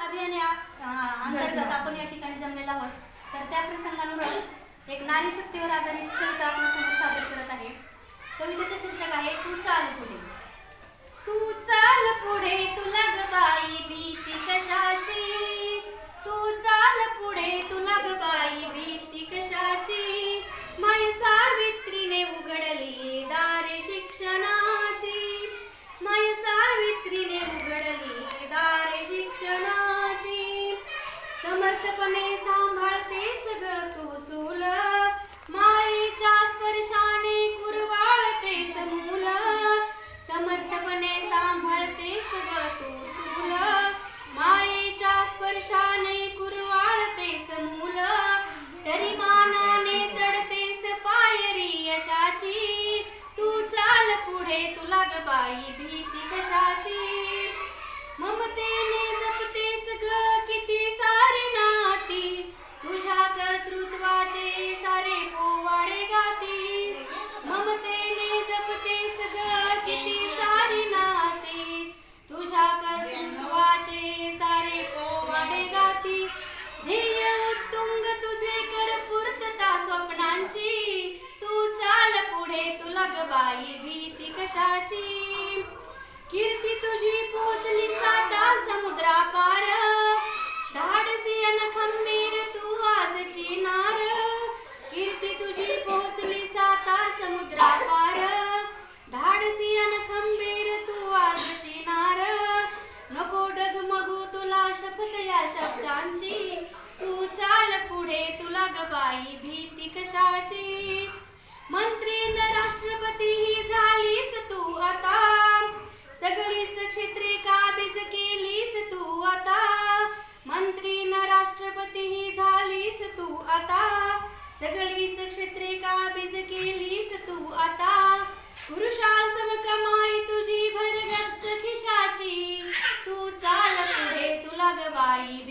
अभियान या अंतर्गत आपण या ठिकाणी जमलेलो आहोत. तर त्या प्रसंगानुरूप एक नारी शक्तीवर आधारित कविता आपल्यासमोर सादर करत आहे. कवितेचे शीर्षक आहे तू चाल पुढे. तू चाल पुढे तुला ग बाई भीती कशाची. तू चाल पुढे तुला ग बाई भीती कशाची. माय सावित्रीने उघडली दारे शिक्षणाची. माय सावित्रीने उघडली दारे शिक्षणाची. समर्थपणे सांभाळतेस ग तू चूल. मायेच्या स्पर्शाने कुरवाळतेस मूल. समर्थपणे सांभाळतेस ग तू चूल. मायेच्या स्पर्शाने कुरवाळतेस मूल. तरी मानाने चढतेस पायरी यशाची. तू चाल पुढे तुला ग बाई भीती कशाची. ममतेने जपतेस ग किती सारी नाती. तुझ्या कर्तृत्वाचे सारे पोवाडे गाती. ममतेने जपतेस ग किती सारी नाती. तुझ्या कर्तृत्वाचे सारे पोवाडे गाती. ध्येय उत्तुंग तुझे कर पूर्तता स्वप्नांची. तू चाल पुढे तुला ग बाई भीती कशाची. कीर्ती तुझी पोचली साता समुद्रापार. धाडसी अन खंबीर तू आजची नार. कीर्ती तुझी पोचली साता समुद्रापार. धाडसी अन खंबीर तू आजची नार. नको डगमगू तुला शपथ या शब्दांची. तू चाल पुढे तुला ग बाई भीती कशाची. मंत्री न राष्ट्रपती ही झालीस तू आता. सगळीच क्षेत्रे काबीज केलीस तू आता. मंत्री न राष्ट्रपती ही झालीस तू आता. सगळीच क्षेत्रे काबीज केलीस तू आता. पुरुषासम कमाई तुझी भरगच्च खिशाची. तू चाल पुढे तुला ग बाई